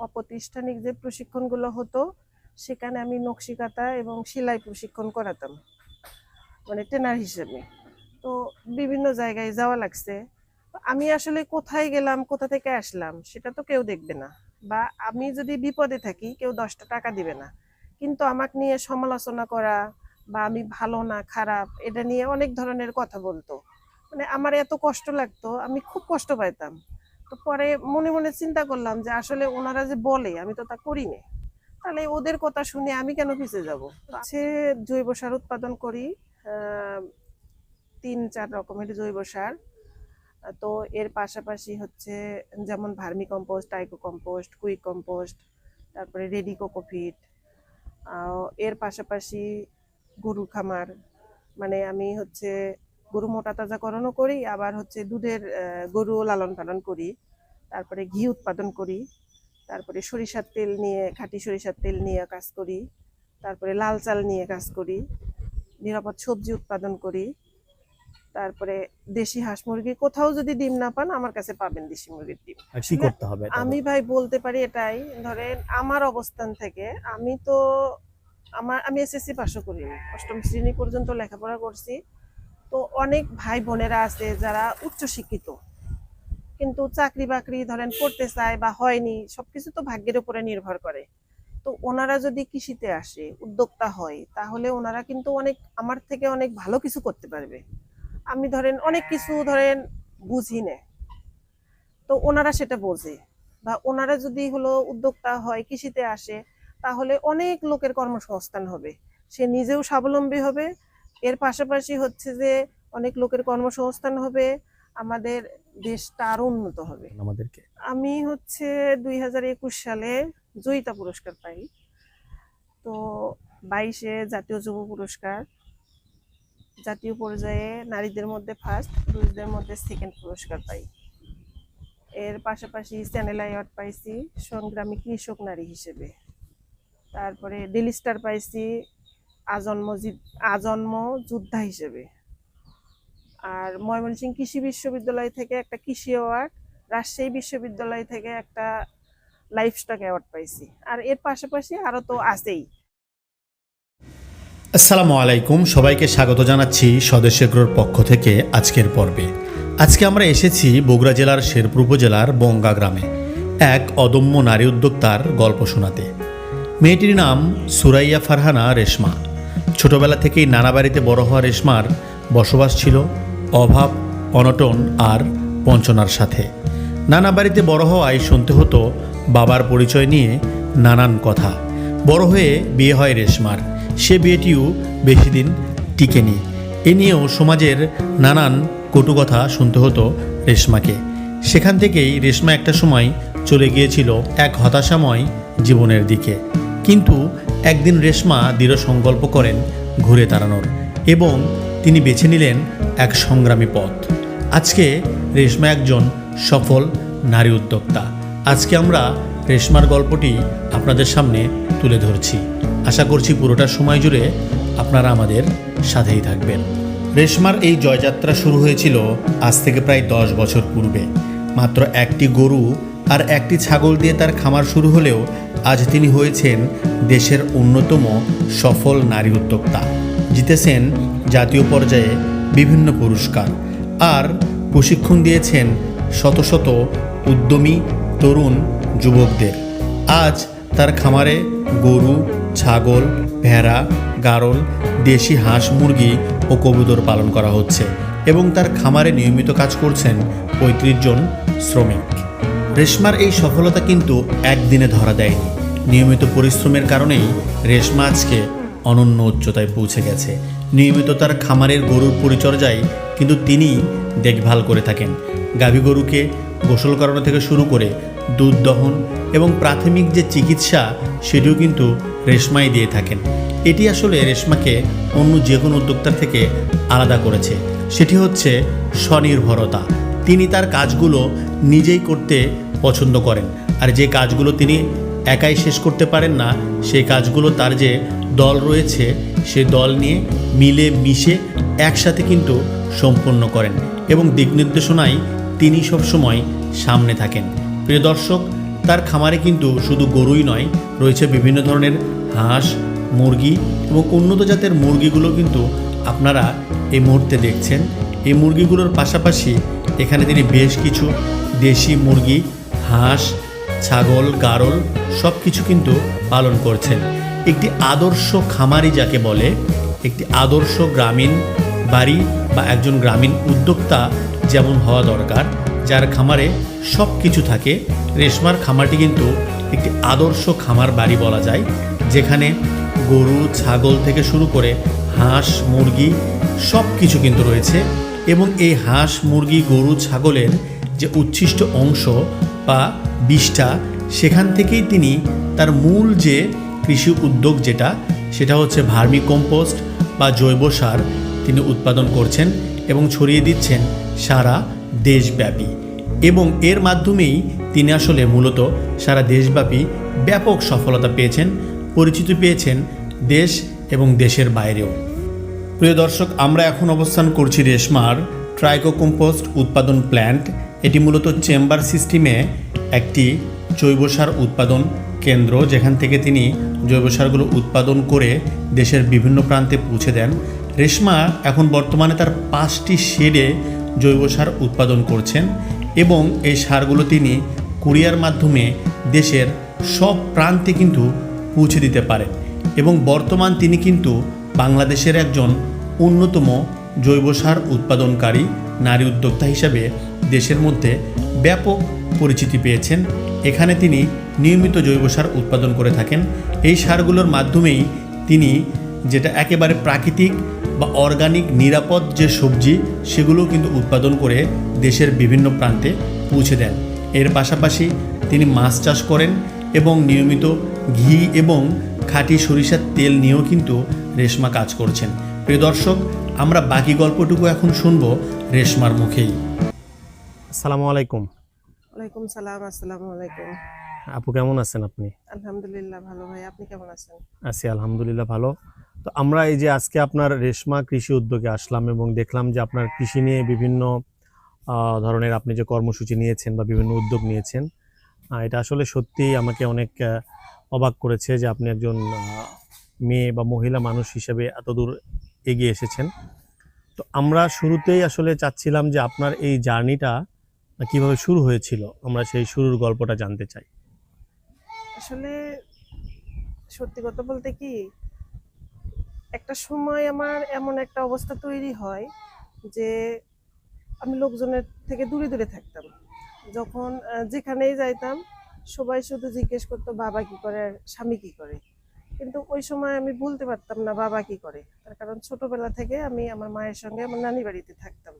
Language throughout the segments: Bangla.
অপ্রাতিষ্ঠানিক যে প্রশিক্ষণগুলো হতো সেখানে আমি নকশি কাঁথা এবং সেলাই প্রশিক্ষণ করাতাম, মানে ট্রেনার হিসেবে। তো বিভিন্ন জায়গায় যাওয়া লাগছে। তো আমি আসলে কোথায় গেলাম, কোথা থেকে আসলাম সেটা তো কেউ দেখবে না, বা আমি যদি বিপদে থাকি কেউ 10টা টাকা দিবে না। কিন্তু আমাকে নিয়ে সমালোচনা করা বা আমি ভালো না খারাপ এটা নিয়ে অনেক ধরনের কথা বলতো। মানে আমার এত কষ্ট লাগতো, আমি খুব কষ্ট পাইতাম। তো পরে মনে মনে চিন্তা করলাম যে আসলে ওনারা যে বলে আমি তো তা করি না, তাহলে ওদের কথা শুনে আমি কেন পিছিয়ে যাব। আছে জৈব সার উৎপাদন করি, 3-4 রকমের জৈব সার। তো এর পাশাপাশি হচ্ছে যেমন ভার্মি কম্পোস্ট, টাইকো কম্পোস্ট, কুইক কম্পোস্ট, তারপরে রেডি কোকোপিট। এর পাশাপাশি গরুর খামার, মানে আমি হচ্ছে গরু মোটা তাজাকরণও করি, আবার হচ্ছে দুধের গরুও লালন পালন করি। তারপরে ঘি উৎপাদন করি, তারপরে সরিষার তেল নিয়ে, খাঁটি সরিষার তেল নিয়ে কাজ করি, তারপরে লাল চাল নিয়ে কাজ করি, নিরাপদ সবজি উৎপাদন করি। তারপরে দেশি হাঁস মুরগি, কোথাও যদি ডিম না পান আমার কাছে পাবেন দেশি মুরগির ডিম। কি করতে হবে আমি ভাই বলতে পারি এটাই, ধরেন আমার অবস্থান থেকে আমি এসএসসি পাশও করিনি, 8ম শ্রেণী পর্যন্ত লেখাপড়া করছি। তো অনেক ভাই বোনেরা আছে যারা উচ্চ শিক্ষিত কিন্তু চাকরি বাকরি ধরেন করতে চায় বা হয়নি, সবকিছু তো ভাগ্যের উপরে নির্ভর করে। তো ওনারা যদি কৃষিতে আসে, উদ্যোক্তা হয়, তাহলে ওনারা কিন্তু আমার থেকে অনেক ভালো কিছু করতে পারবে। আমি ধরেন অনেক কিছু বুঝি না, তো ওনারা সেটা বোঝে। বা ওনারা যদি উদ্যোক্তা হয়, কৃষিতে আসে, তাহলে অনেক লোকের কর্মসংস্থান হবে, সে নিজেও স্বাবলম্বী হবে। এর পাশাপাশি হচ্ছে যে অনেক লোকের কর্মসংস্থান হবে, আমাদের দেশটা আরো উন্নত হবে। আমাদেরকে আমি হচ্ছে 2021 সালে জয়িতা পুরস্কার পাই। তো 22-এ জাতীয় যুব পুরস্কার, জাতীয় পর্যায়ে নারীদের মধ্যে ফার্স্ট, পুরুষদের মধ্যে সেকেন্ড পুরস্কার পাই। এর পাশাপাশি চ্যানেল অ্যাওয়ার্ড পাইছি সংগ্রামী কৃষক নারী হিসেবে। তারপরে ডেলি স্টার পাইছি আজন্ম যোদ্ধা হিসেবে। আর ময়মনসিংহ কৃষি বিশ্ববিদ্যালয় থেকে একটা কৃষি অ্যাওয়ার্ড, রাজশাহী বিশ্ববিদ্যালয় থেকে একটা লাইফস্টক অ্যাওয়ার্ড পাইছি। আর এর পাশাপাশি আরো তো আছেই। আসসালামু আলাইকুম, সবাইকে স্বাগত জানাচ্ছি স্বদেশ এগ্রোর পক্ষ থেকে আজকের পর্বে। আজকে আমরা এসেছি বগুড়া জেলার শেরপুর উপজেলার বঙ্গা গ্রামে এক অদম্য নারী উদ্যোক্তার গল্প শোনাতে। মেয়েটির নাম সুরাইয়া ফারহানা রেশমা। ছোটবেলা থেকেই নানা বাড়িতে বড় হওয়া রেশমার বসবাস ছিল অভাব, অনটন আর বঞ্চনার সাথে। নানা বাড়িতে বড় হওয়ায় শুনতে হতো বাবার পরিচয় নিয়ে নানান কথা। বড় হয়ে বিয়ে হয় রেশমার, সে বিয়েটিও বেশি দিন টিকেনি। এ নিয়েও সমাজের নানান কটু কথা শুনতে হতো রেশমাকে। সেখান থেকেই রেশমা একটা সময় চলে গিয়েছিল এক হতাশাময় জীবনের দিকে। কিন্তু একদিন রেশমা দৃঢ় সংকল্প করেন ঘুরে দাঁড়ানোর, এবং তিনি বেছে নিলেন এক সংগ্রামী পথ। আজকে রেশমা একজন সফল নারী উদ্যোক্তা। আজকে আমরা রেশমার গল্পটি আপনাদের সামনে তুলে ধরছি। আশা করছি পুরোটা সময় জুড়ে আপনারা আমাদের সাথেই থাকবেন। রেশমার এই জয়যাত্রা শুরু হয়েছিল আজ থেকে প্রায় 10 বছর পূর্বে। মাত্র একটি গরু আর একটি ছাগল দিয়ে তার খামার শুরু হলেও আজ তিনি হয়েছেন দেশের অন্যতম সফল নারী উদ্যোক্তা। জিতেছেন জাতীয় পর্যায়ে বিভিন্ন পুরস্কার আর প্রশিক্ষণ দিয়েছেন শত শত উদ্যমী তরুণ যুবকদের। আজ তার খামারে গরু, ছাগল, ভেড়া, গারল, দেশি হাঁস মুরগি ও কবুতর পালন করা হচ্ছে, এবং তার খামারে নিয়মিত কাজ করছেন 35 জন শ্রমিক। রেশমার এই সফলতা কিন্তু একদিনে ধরা দেয়নি। নিয়মিত পরিশ্রমের কারণেই রেশমা আজকে অনন্য উচ্চতায় পৌঁছে গেছে। নিয়মিত তার খামারের গরুর পরিচর্যায় কিন্তু তিনিই দেখভাল করে থাকেন। গাভী গরুকে গোসল করানো থেকে শুরু করে দুধ দহন এবং প্রাথমিক যে চিকিৎসা সেটিও কিন্তু রেশমাই দিয়ে থাকেন। এটি আসলে রেশমাকে অন্য যে কোনো উদ্যোক্তার থেকে আলাদা করেছে, সেটি হচ্ছে স্বনির্ভরতা। তিনি তার কাজগুলো নিজেই করতে পছন্দ করেন, আর যে কাজগুলো তিনি একাই শেষ করতে পারেন না সেই কাজগুলো তার যে দল রয়েছে সে দল নিয়ে মিলে মিশে একসাথে কিন্তু সম্পন্ন করেন, এবং দিক নির্দেশনায় তিনি সবসময় সামনে থাকেন। প্রিয় দর্শক, তার খামারে কিন্তু শুধু গরুই নয়, রয়েছে বিভিন্ন ধরনের হাঁস, মুরগি এবং উন্নত জাতের মুরগিগুলো কিন্তু আপনারা এই মুহূর্তে দেখছেন। এই মুরগিগুলোর পাশাপাশি এখানে তিনি বেশ কিছু দেশি মুরগি, হাঁস, ছাগল, গারল সব কিছু কিন্তু পালন করছেন। একটি আদর্শ খামারি যাকে বলে, একটি আদর্শ গ্রামীণ বাড়ি বা একজন গ্রামীণ উদ্যোক্তা যেমন হওয়া দরকার, যার খামারে সব কিছু থাকে, রেশমার খামারটি কিন্তু একটি আদর্শ খামার বাড়ি বলা যায়, যেখানে গরু, ছাগল থেকে শুরু করে হাঁস, মুরগি সব কিছু কিন্তু রয়েছে। এবং এই হাঁস, মুরগি, গরু, ছাগলের যে উচ্ছিষ্ট অংশ বা বিষটা, সেখান থেকেই তিনি তার মূল যে কৃষি উদ্যোগ সেটা হচ্ছে ভার্মি কম্পোস্ট বা জৈব সার তিনি উৎপাদন করছেন এবং ছড়িয়ে দিচ্ছেন সারা দেশব্যাপী। এবং এর মাধ্যমেই তিনি আসলে মূলত সারা দেশব্যাপী ব্যাপক সফলতা পেয়েছেন, পরিচিতি পেয়েছেন দেশ এবং দেশের বাইরেও। প্রিয় দর্শক, আমরা এখন অবস্থান করছি রেশমার ট্রাইকো কম্পোস্ট উৎপাদন প্ল্যান্ট। এটি মূলত চেম্বার সিস্টেমে একটি জৈব সার উৎপাদন কেন্দ্র, যেখান থেকে তিনি জৈব সারগুলো উৎপাদন করে দেশের বিভিন্ন প্রান্তে পৌঁছে দেন। রেশমা এখন বর্তমানে তার 5টি শেডে জৈব সার উৎপাদন করছেন এবং এই সারগুলো তিনি কুরিয়ার মাধ্যমে দেশের সব প্রান্তে কিন্তু পৌঁছে দিতে পারেন। এবং বর্তমান তিনি কিন্তু বাংলাদেশের একজন অন্যতম জৈব সার উৎপাদনকারী নারী উদ্যোক্তা হিসাবে দেশের মধ্যে ব্যাপক পরিচিতি পেয়েছেন। এখানে তিনি নিয়মিত জৈব সার উৎপাদন করে থাকেন। এই সারগুলোর মাধ্যমেই তিনি যেটা একেবারে প্রাকৃতিক বা অর্গানিক নিরাপদ যে সবজি, সেগুলোও কিন্তু উৎপাদন করে দেশের বিভিন্ন প্রান্তে পৌঁছে দেন। এর পাশাপাশি তিনি মাছ চাষ করেন এবং নিয়মিত ঘি এবং খাঁটি সরিষার তেল নিয়েও কিন্তু রেশমা কাজ করছেন। প্রিয় দর্শক, আমরা বাকি গল্পটুকু এখন শুনবো রেশমার মুখেই। আসসালামু আলাইকুম। ওয়ালাইকুম সালাম। আসসালামু আলাইকুম। আপু, কেমন আছেন আপনি? আলহামদুলিল্লাহ ভালো ভাই, আপনি কেমন আছেন? আছি আলহামদুলিল্লাহ ভালো। তো আমরা এই যে আজকে আপনার রেশমা কৃষি উদ্যোগে আসলাম এবং দেখলাম যে আপনার কৃষি নিয়ে বিভিন্ন ধরনের আপনি যে কর্মসূচি নিয়েছেন বা বিভিন্ন উদ্যোগ নিয়েছেন, এটা আসলে সত্যিই আমাকে অনেক অবাক করেছে যে আপনি একজন মেয়ে বা মহিলা মানুষ হিসেবে এতদূর এগিয়ে এসেছেন। তো আমরা শুরুতেই আসলে চাচ্ছিলাম যে আপনার এই জার্নিটা কিভাবে শুরু হয়েছিল, আমরা সেই শুরুর গল্পটা জানতে চাই। আসলে সত্যি কথা বলতে কি, একটা সময় আমার এমন একটা অবস্থা তৈরি হয় যে আমি লোকজনের থেকে দূরে দূরে থাকতাম। যখন যেখানেই যাইতাম, সবাই শুধু জিজ্ঞেস করতো বাবা কি করে, আর স্বামী কি করে। কিন্তু ওই সময় আমি বলতে পারতাম না বাবা কি করে, তার কারণ ছোটবেলা থেকে আমি আমার মায়ের সঙ্গে আমার নানি বাড়িতে থাকতাম।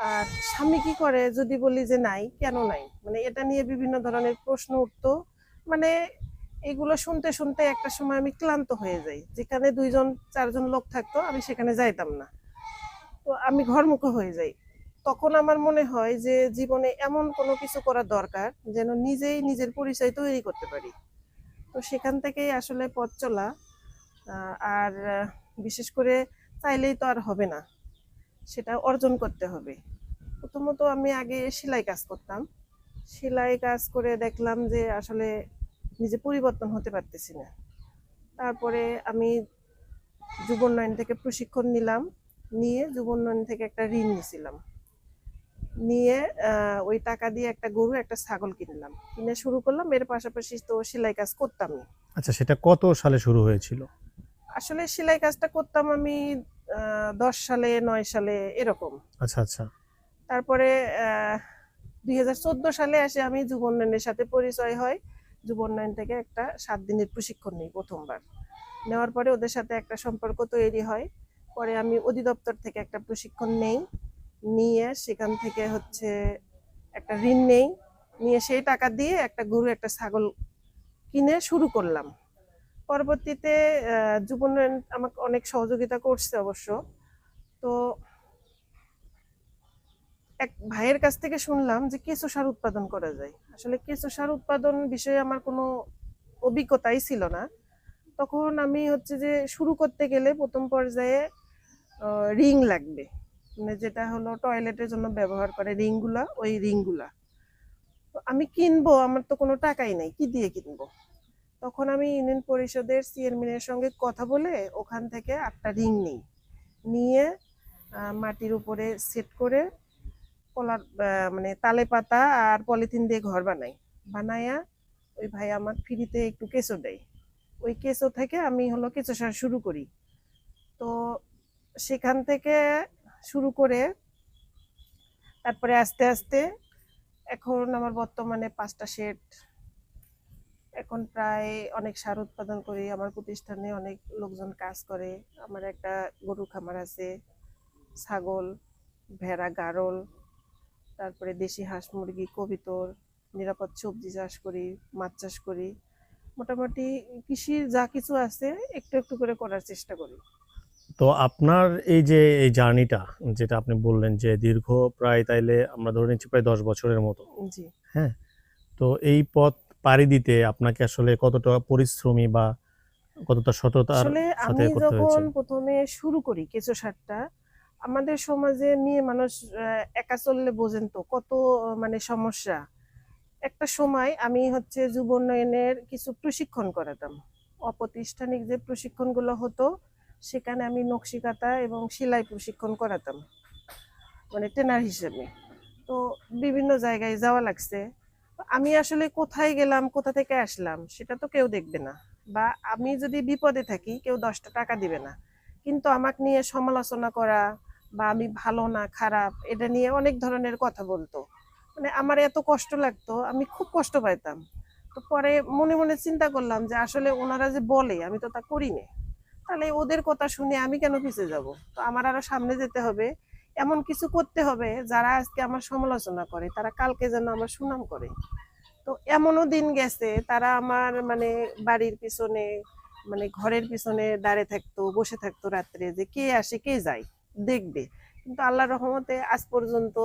আর স্বামী কি করে যদি বলি যে নাই, কেন নাই, মানে এটা নিয়ে বিভিন্ন ধরনের প্রশ্ন উঠতো। মানে এগুলো শুনতে শুনতে একটা সময় আমি ক্লান্ত হয়ে যাই। যেখানে 2-4জন লোক থাকতো, আমি সেখানে যাইতাম না। তো আমি ঘরমুখো হয়ে যাই। তখন আমার মনে হয় যে জীবনে এমন কোনো কিছু করা দরকার যেন নিজেই নিজের পরিচয় তৈরি করতে পারি। তো সেখান থেকেই আসলে পথ চলা। আর বিশেষ করে চাইলেই তো আর হবে না, সেটা অর্জন করতে হবে। প্রথমত আমি আগে সেলাই কাজ করতাম। সেলাই কাজ করে দেখলাম যে আসলে নিজে পরিবর্তন হতে পারতেছি না। তারপরে আমি যুব উন্নয়ন থেকে প্রশিক্ষণ নিলাম, নিয়ে যুব উন্নয়ন থেকে একটা ঋণ নিয়েছিলাম, নিয়ে ওই টাকা দিয়ে একটা গরু, একটা ছাগল কিনলাম, কিনে শুরু করলাম। এর পাশাপাশি তো সেলাই কাজ করতাম। আচ্ছা, সেটা কত সালে শুরু হয়েছিল? আসলে সেলাই কাজটা করতাম আমি 10 সালে, 9 সালে এরকম। আচ্ছা আচ্ছা। তারপরে 2014 সালে এসে আমি যুব উন্নয়নের সাথে পরিচয় হয়। যুব উন্নয়ন থেকে একটা 7 দিনের প্রশিক্ষণ নিই প্রথমবার। নেওয়ার পরে ওদের সাথে একটা সম্পর্ক তৈরি হয়। পরে আমি অধিদপ্তর থেকে একটা প্রশিক্ষণ নেই, নিয়ে সেখান থেকে হচ্ছে একটা ঋণ নেই, নিয়ে সেই টাকা দিয়ে একটা গরু, একটা ছাগল কিনে শুরু করলাম। পরবর্তীতে যুব উন্নয়ন আমাকে অনেক সহযোগিতা করছে অবশ্য। তো এক ভাইয়ের কাছ থেকে শুনলাম যে কেঁচো সার উৎপাদন করা যায়। আসলে কেঁচো সার উৎপাদন বিষয়ে আমার কোনো অভিজ্ঞতাই ছিল না। তখন আমি হচ্ছে যে শুরু করতে গেলে প্রথম পর্যায়ে রিং লাগবে, মানে যেটা হলো টয়লেটের জন্য ব্যবহার করে রিংগুলা, ওই রিংগুলা। তো আমি কিনবো, আমার তো কোনো টাকাই নাই, কি দিয়ে কিনবো? তখন আমি ইউনিয়ন পরিষদের চেয়ারম্যানের সঙ্গে কথা বলে ওখান থেকে 8টা রিং নিই, নিয়ে মাটির উপরে সেট করে কলার মানে তালে পাতা আর পলিথিন দিয়ে ঘর বানাই। বানায়া ওই ভাই আমার ফ্রিতে একটু কেঁচো দেয়, ওই কেঁচো থেকে আমি হলো কেঁচো সার শুরু করি। তো সেখান থেকে শুরু করে তারপরে আস্তে আস্তে এখন আমার বর্তমানে 5টা শেড, এখন প্রায় অনেক সার উৎপাদন করি। আমার প্রতিষ্ঠানে অনেক লোকজন কাজ করে। আমার একটা গরু খামার আছে, ছাগল, ভেড়া, গাড়ল, তারপরে দেশি হাঁস, মুরগি, কবিতর, নিরাপদ সবজি চাষ করি, মাছ চাষ করি। মোটামুটি কৃষির যা কিছু আছে একটু একটু করে করার চেষ্টা করি। তো আপনার এই যে এই জার্নিটা যেটা আপনি বললেন যে দীর্ঘ প্রায় তাইলে আমরা ধরে নিচ্ছি প্রায় 10 বছরের মতো, জি। হ্যাঁ। তো এই পথ পাড়ি দিতে আপনাকে আসলে কতটা পরিশ্রমী বা কতটা সততার আসলে সাথে আমি করতে যখন হয়েছে? প্রথমে শুরু করি কেঁচো সারটা, আমাদের সমাজে মেয়ে মানুষ একা চললে বোঝেন তো কত মানে সমস্যা। একটা সময় আমি হচ্ছে যুব উন্নয়নের কিছু প্রশিক্ষণ করাতাম। অপ্রাতিষ্ঠানিক যে প্রশিক্ষণগুলো হতো সেখানে আমি নকশি কাঁথা এবং সেলাই প্রশিক্ষণ করাতাম, মানে ট্রেনার হিসেবে। তো বিভিন্ন জায়গায় যাওয়া লাগছে। তো আমি আসলে কোথায় গেলাম, কোথা থেকে আসলাম সেটা তো কেউ দেখবে না, বা আমি যদি বিপদে থাকি কেউ 10টা টাকা দিবে না। কিন্তু আমাকে নিয়ে সমালোচনা করা বা আমি ভালো না খারাপ এটা নিয়ে অনেক ধরনের কথা বলতো। মানে আমার এত কষ্ট লাগতো, আমি খুব কষ্ট পাইতাম। তো পরে মনে মনে চিন্তা করলাম যে আসলে ওনারা যে বলে আমি তো তা করি না, তাহলে ওদের কথা শুনে আমি কেন পিছিয়ে যাব? তো আমার আরো সামনে যেতে হবে, এমন কিছু করতে হবে যারা আজকে আমার সমালোচনা করে তারা কালকে যেন আমার সুনাম করে। তো এমনও দিন গেছে তারা আমার মানে বাড়ির পিছনে, মানে ঘরের পিছনে দাঁড়িয়ে থাকতো, বসে থাকতো রাত্রে, যে কে আসে কে যায় দেখবে। কিন্তু আল্লাহর রহমতে আজ পর্যন্ত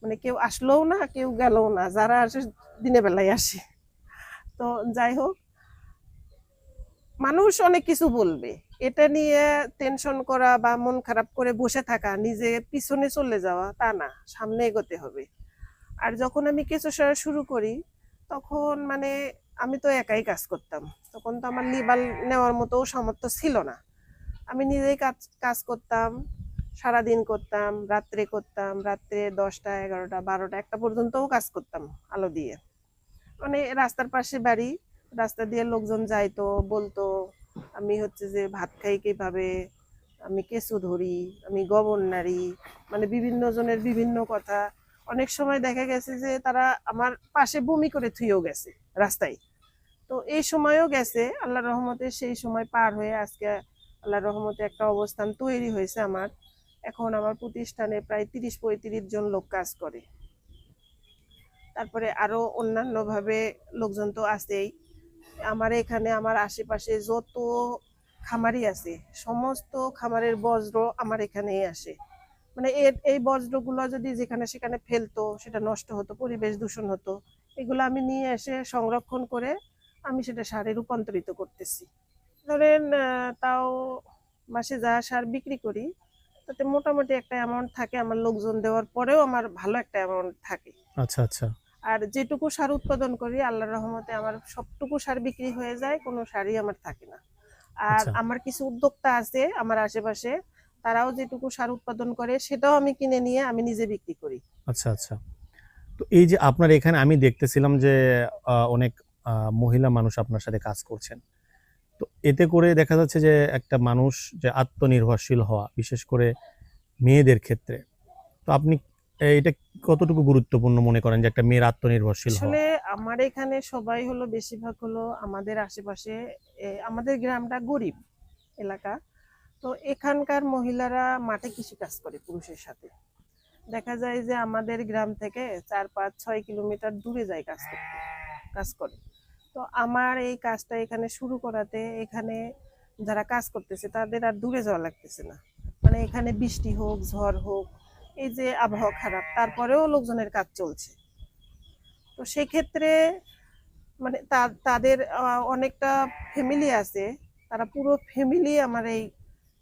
মানে কেউ আসলোও না, কেউ গেলও না, যারা আসে দিনের বেলায় আসে। তো যাই হোক, মানুষ অনেক কিছু বলবে, এটা নিয়ে টেনশন করা বা মন খারাপ করে বসে থাকা, নিজে পিছনে চলে যাওয়া তা না, সামনে এগোতে হবে। আর যখন আমি কেঁচো সারা শুরু করি তখন মানে আমি তো একাই কাজ করতাম, তখন তো আমার লিবাল নেওয়ার মতো সামর্থ্য ছিল না। আমি নিজেই কাজ কাজ করতাম, সারাদিন করতাম, রাত্রে করতাম, রাত্রে 10টা 11টা 12টা 1টা পর্যন্তও কাজ করতাম আলো দিয়ে। মানে রাস্তার পাশে বাড়ি, রাস্তা দিয়ে লোকজন যাইতো, বলতো আমি হচ্ছে যে ভাত খাই কিভাবে, আমি কেঁচো ধরি, আমি গোবর নাড়ি, মানে বিভিন্ন জনের বিভিন্ন কথা। অনেক সময় দেখা গেছে যে তারা আমার পাশে বমি করে থুয়েও গেছে রাস্তায়। তো এই সময়ও গেছে, আল্লাহর রহমতে সেই সময় পার হয়ে আজকে আল্লাহর রহমতে একটা অবস্থান তৈরি হয়েছে আমার। এখন আমার প্রতিষ্ঠানে প্রায় 30-35 জন লোক কাজ করে। তারপরে আরো অন্যান্য ভাবে লোকজন তো আছেই। আমার এখানে আমার আশেপাশে যত খামারি আছে সমস্ত খামারের বজ্র আমার এখানেই আসে। মানে এই বজ্রগুলো যদি যেখানে সেখানে ফেলতো সেটা নষ্ট হতো, পরিবেশ দূষণ হতো। এগুলো আমি নিয়ে এসে সংরক্ষণ করে আমি সেটা সারে রূপান্তরিত করতেছি। ধরেন তাও মাসে যা সার বিক্রি করি তাতে মোটামুটি একটা অ্যামাউন্ট থাকে, আমার লোকজন দেওয়ার পরেও আমার ভালো একটা অ্যামাউন্ট থাকে। আচ্ছা আচ্ছা। আর যেটুকু সার উৎপাদন করি আল্লাহর রহমতে আমার সবটুকু সার বিক্রি হয়ে যায়, কোনো সারই আমার থাকে না। আর আচ্ছা আমার কিছু উদ্যোক্তা আছে আমার আশেপাশে, তারাও যেটুকু সার উৎপাদন করে সেটাও আমি কিনে নিয়ে আমি নিজে বিক্রি করি। আচ্ছা আচ্ছা। তো এই যে আপনার এখানে আমি দেখতেছিলাম যে অনেক মহিলা মানুষ আপনার সাথে কাজ করছেন। তো এতে করে দেখা যাচ্ছে যে একটা মানুষ যে আত্মনির্ভরশীল হওয়া, বিশেষ করে মেয়েদের ক্ষেত্রে, তো আপনি এটা কতটুকু গুরুত্বপূর্ণ মনে করেন যে একটা মেয়ের আত্মনির্ভরশীল হওয়া? আসলে আমার এখানে সবাই হলো বেশিরভাগ হলো আমাদের আশেপাশে, আমাদের গ্রামটা গরিব এলাকা। তো এখানকার মহিলারা মাঠে কৃষি কাজ করে পুরুষের সাথে। দেখা যায় যে আমাদের গ্রাম থেকে 4-5-6 কিলোমিটার দূরে যায় কাজ করতে, কাজ করে। তো আমার এই কাজটা এখানে শুরু করাতে এখানে যারা কাজ করতেছে তাদের আর দূরে যাওয়া লাগতেছে না। মানে এখানে বৃষ্টি হোক ঝড় হোক, এই যে আবহাওয়া খারাপ তারপরেও লোকজনের কাজ চলছে। তো সেক্ষেত্রে মানে তাদের অনেকটা ফ্যামিলি আছে, তারা পুরো ফ্যামিলি আমার এই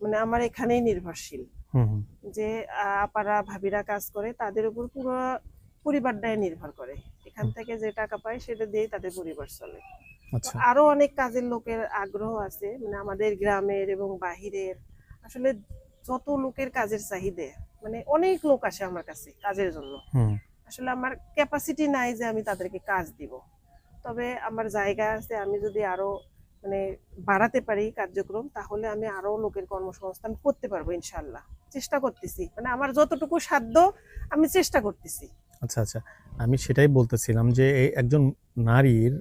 মানে আমার এখানেই নির্ভরশীল। হুম হুম। যে আপারা ভাবিরা কাজ করে তাদের উপর পুরো পরিবারটাই নির্ভর করে এখানে। এখান থেকে যে টাকা পায় সেটা দিয়েই তাদের পরিবার চলে। তো আচ্ছা। আরো অনেক কাজের লোকের আগ্রহ আছে, মানে আমাদের গ্রামের এবং বাহিরের। আসলে যত লোকের কাজের চাহিদা, মানে অনেক লোক আসে আমার কাছে কাজের জন্য। হুম। আসলে আমার ক্যাপাসিটি নাই যে আমি তাদেরকে কাজ দিব, তবে আমার জায়গা আছে। আমি যদি আরো মানে বাড়াতে পারি কার্যক্রম, তাহলে আমি আরো লোকের কর্মসংস্থান করতে পারবো ইনশাল্লাহ। চেষ্টা করতেছি, মানে আমার যতটুকু সাধ্য আমি চেষ্টা করতেছি। আচ্ছা, আচ্ছা। আমি সেটাই বলতেছিলাম যে এই একজন নারীর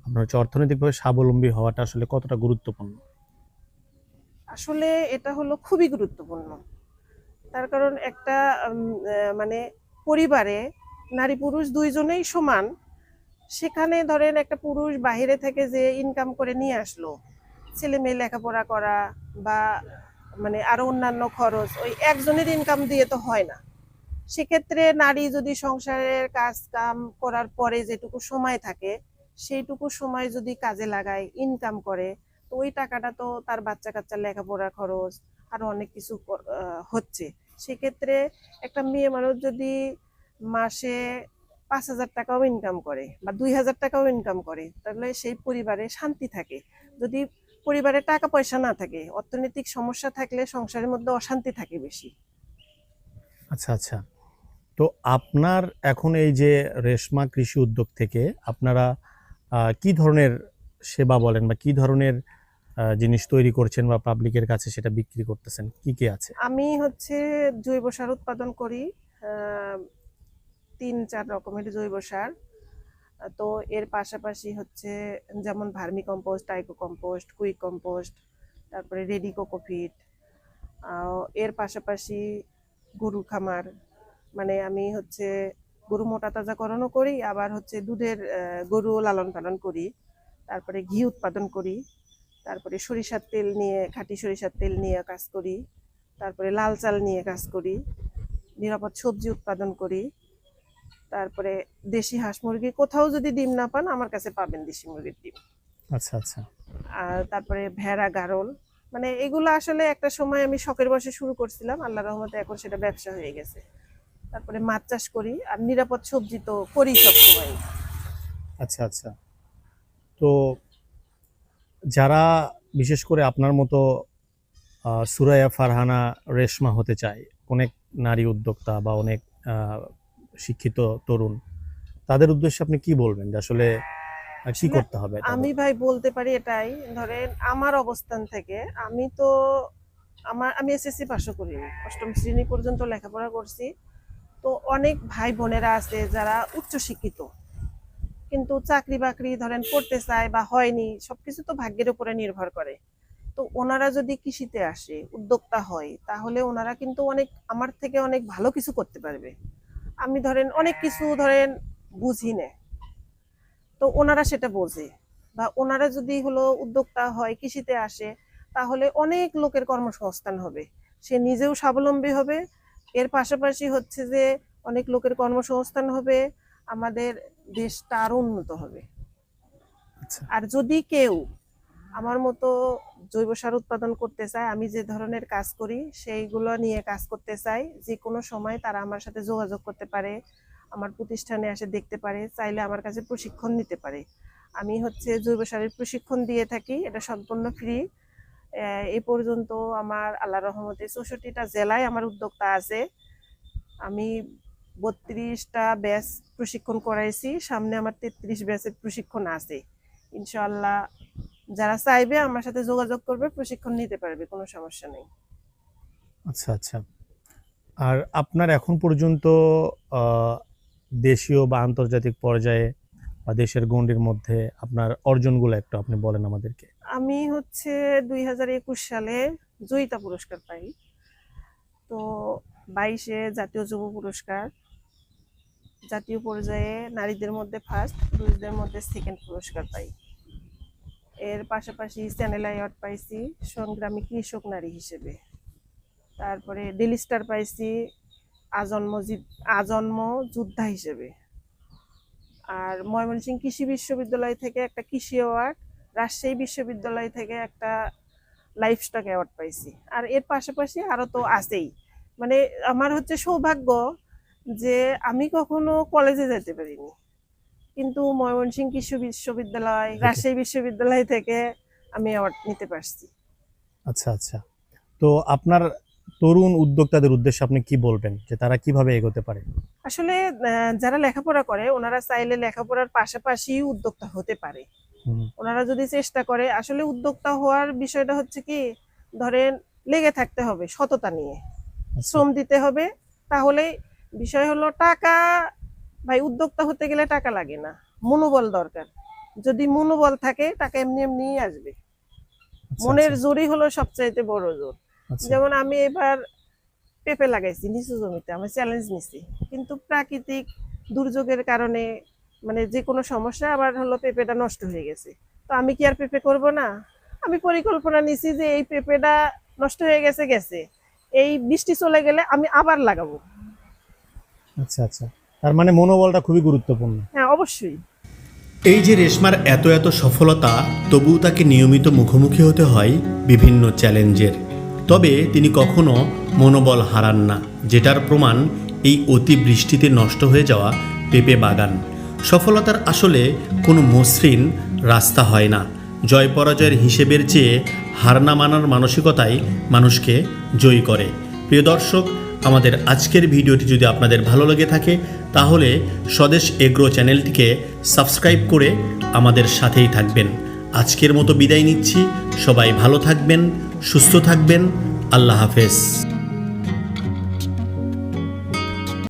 আপনার হচ্ছে অর্থনৈতিকভাবে স্বাবলম্বী হওয়াটা আসলে কতটা গুরুত্বপূর্ণ? আসলে এটা হলো খুবই গুরুত্বপূর্ণ। তার কারণ একটা মানে পরিবারে নারী পুরুষ দুইজনেই সমান। সেখানে ধরেন একটা পুরুষ বাইরে থেকে যে ইনকাম করে নিয়ে আসলো, ছেলে মেয়ে লেখাপড়া করা বা মানে আরো অন্যান্য খরচ ওই একজনের ইনকাম দিয়ে তো হয় না। সেক্ষেত্রে নারী যদি সংসারের কাজ কাম করার পরে যেটুকু সময় থাকে, সেইটুকু সময় যদি কাজে লাগায়, ইনকাম করে, তো ওই টাকাটা তো তার বাচ্চা কাচ্চার লেখাপড়া খরচ আরো অনেক কিছু হচ্ছে। সেক্ষেত্রে একটা মেয়ে মানুষ যদি মাসে 5,000 টাকাও ইনকাম করে বা 2,000 টাকাও ইনকাম করে, তাহলে সেই পরিবারে শান্তি থাকে। যদি পরিবারে টাকা পয়সা না থাকে, অর্থনৈতিক সমস্যা থাকলে সংসারের মধ্যে অশান্তি থাকে বেশি। আচ্ছা, আচ্ছা। তো আপনার এখন এই যে রেশমা কৃষি উদ্যোগ থেকে আপনারা কি ধরনের সেবা বলেন বা কি ধরনের জিনিস তৈরি করছেন বা পাবলিকের কাছে সেটা বিক্রি করতেছেন? কি, কি আছে? আমি হচ্ছে জৈব সার উৎপাদন করি, 3-4 রকমের জৈব সার। তো এর পাশাপাশি হচ্ছে যেমন ভার্মি কম্পোস্ট, টাইকো কম্পোস্ট, কুইক কম্পোস্ট, তারপরে রেডি কোকোপিট। এর পাশাপাশি গরুর খামার, মানে আমি হচ্ছে গরু মোটা তাজাকরণও করি, আবার হচ্ছে দুধের গরু লালন পালন করি। তারপরে ঘি উৎপাদন করি, তারপরে সরিষার তেল নিয়ে, খাঁটি সরিষার তেল নিয়ে কাজ করি, তারপরে লাল চাল নিয়ে কাজ করি, নিরাপদ সবজি উৎপাদন করি। তারপরে দেশি হাঁস মুরগি, কোথাও যদি ডিম না পান আমার কাছে পাবেন দেশি মুরগির ডিম। আচ্ছা, আচ্ছা। আর তারপরে ভেড়া, গারল, মানে এগুলো আসলে একটা সময় আমি শখের বসে শুরু করছিলাম, আল্লাহ রহমতে এখন সেটা ব্যবসা হয়ে গেছে। তারপরে মাছ চাষ করি, আর নিরাপদ সবজি তো করি সবসময়। আচ্ছা, আচ্ছা। তো যারা বিশেষ করে আপনার মতো সুরাইয়া ফারহানা রেশমা হতে চায়, অনেক নারী উদ্যোক্তা বা অনেক শিক্ষিত তরুণ, তাদের উদ্দেশ্যে আপনি কি বলবেন যে আসলে কি আসলে করতে হবে আমি তাদের? ভাই বলতে পারি এটাই, ধরেন আমার অবস্থান থেকে আমি তো আমি এসএসসি পাশও করিনি, 8ম শ্রেণী পর্যন্ত লেখাপড়া করছি। তো অনেক ভাই বোনেরা আছে যারা উচ্চ শিক্ষিত, কিন্তু চাকরি বাকরি ধরেন করতে চায় বা হয়নি, সবকিছু তো ভাগ্যের উপরে নির্ভর করে। তো ওনারা যদি কৃষিতে আসে, উদ্যোক্তা হয়, তাহলে ওনারা কিন্তু অনেক আমার থেকে অনেক ভালো কিছু করতে পারবে। আমি ধরেন অনেক কিছু ধরেন বুঝি না, তো ওনারা সেটা বোঝে। বা ওনারা যদি হলো উদ্যোক্তা হয়, কৃষিতে আসে, তাহলে অনেক লোকের কর্মসংস্থান হবে, সে নিজেও স্বাবলম্বী হবে। এর পাশাপাশি হচ্ছে যে অনেক লোকের কর্মসংস্থান হবে, আমাদের দেশটা আরো উন্নত হবে। আচ্ছা। আর যদি কেউ আমার মতো জৈব সার উৎপাদন করতে চায়, আমি যে ধরনের কাজ করি সেইগুলো নিয়ে কাজ করতে চাই, যে কোনো সময় তারা আমার সাথে যোগাযোগ করতে পারে, আমার প্রতিষ্ঠানে এসে দেখতে পারে, চাইলে আমার কাছে প্রশিক্ষণ নিতে পারে। আমি হচ্ছে জৈব সারের প্রশিক্ষণ দিয়ে থাকি, এটা সম্পূর্ণ ফ্রি। এই পর্যন্ত আমার আল্লাহ রহমতে 64টা জেলায় আমার উদ্যোক্তা আছে। আমি 32টা ব্যাচ প্রশিক্ষণ করাইছি, সামনে আমার 33 ব্যাচের প্রশিক্ষণ আছে। ইনশাআল্লাহ যারা চাইবে আমার সাথে যোগাযোগ করবে, প্রশিক্ষণ নিতে পারবে, কোনো সমস্যা নেই। আচ্ছা, আচ্ছা। আর আপনার এখন পর্যন্ত আহ, দেশীয় বা আন্তর্জাতিক পর্যায়ে বা দেশের গণ্ডির মধ্যে আপনার অর্জনগুলো একটু আপনি বলেন আমাদেরকে। আমি হচ্ছে 2021 সালে জয়িতা পুরস্কার পাই। তো 22-এ জাতীয় যুব পুরস্কার, জাতীয় পর্যায়ে নারীদের মধ্যে ফার্স্ট, পুরুষদের মধ্যে সেকেন্ড পুরস্কার পাই। এর পাশাপাশি চ্যানেল অ্যাওয়ার্ড পাইছি সংগ্রামী কৃষক নারী হিসেবে। তারপরে ডেলি স্টার পাইছি আজন্ম যোদ্ধা হিসেবে। আর ময়মনসিংহ কৃষি বিশ্ববিদ্যালয় থেকে একটা কৃষি অ্যাওয়ার্ড, রাজশাহী বিশ্ববিদ্যালয় থেকে একটা লাইফস্টক অ্যাওয়ার্ড পাইছি। আর এর পাশাপাশি আরো তো আছেই, মানে আমার হচ্ছে সৌভাগ্য যে আমি কখনো কলেজে যেতে পারিনি, কিন্তু ময়মনসিংহ কৃষি বিশ্ববিদ্যালয়, রাজশাহী বিশ্ববিদ্যালয় থেকে আমি অ্যাওয়ার্ড নিতে পারছি। আচ্ছা আচ্ছা। তো আপনার তরুণ উদ্যোক্তাদের উদ্দেশ্যে আপনি কি বলবেন যে তারা কিভাবে এগোতে পারে? আসলে যারা লেখাপড়া করে ওনারা চাইলে লেখাপড়ার পাশাপাশি উদ্যোক্তা হতে পারে। হুম, ওনারা যদি চেষ্টা করে, আসলে উদ্যোক্তা হওয়ার বিষয়টা হচ্ছে কি, ধরেন লেগে থাকতে হবে সততা নিয়ে, আচ্ছা, শ্রম দিতে হবে। তাহলে বিষয় হলো টাকা, ভাই উদ্যোক্তা হতে গেলে টাকা লাগে না, মনোবল দরকার। যদি মনোবল থাকে টাকা এমনি এমনিই আসবে। আচ্ছা, মনের আচ্ছা, জোরই হলো সবচাইতে বড় জোর। আচ্ছা, যেমন আমি এবার পেঁপে লাগাইছি নিচু জমিতে, আমি চ্যালেঞ্জ নিছি, কিন্তু প্রাকৃতিক দুর্যোগের কারণে মানে যে কোনো সমস্যা আবার হলো পেঁপেটা নষ্ট হয়ে গেছে। তো আমি কি আর পেঁপে করব না? আমি পরিকল্পনা নিছি যে এই পেঁপেটা নষ্ট হয়ে গেছে গেছে, এই বৃষ্টি চলে গেলে আমি আবার লাগাবো। আচ্ছা, আচ্ছা। তার মানে মনোবলটা খুবই গুরুত্বপূর্ণ। হ্যাঁ, অবশ্যই। এই যে রেশমার এত এত সফলতা, তবুও তাকে নিয়মিত মুখোমুখি হতে হয় বিভিন্ন চ্যালেঞ্জের। তবে তিনি কখনো মনোবল হারান না, যেটার প্রমাণ এই অতিবৃষ্টিতে নষ্ট হয়ে যাওয়া পেঁপে বাগান। সফলতার আসলে কোনো মসৃণ রাস্তা হয় না। জয় পরাজয়ের হিসেবের চেয়ে হার না মানার মানসিকতাই মানুষকে জয়ী করে। প্রিয় দর্শক, আমাদের আজকের ভিডিওটি যদি আপনাদের ভালো লেগে থাকে তাহলে স্বদেশ এগ্রো চ্যানেলটিকে সাবস্ক্রাইব করে আমাদের সাথেই থাকবেন। আজকের মতো বিদায় নিচ্ছি। সবাই ভালো থাকবেন, সুস্থ থাকবেন। আল্লাহ হাফেজ।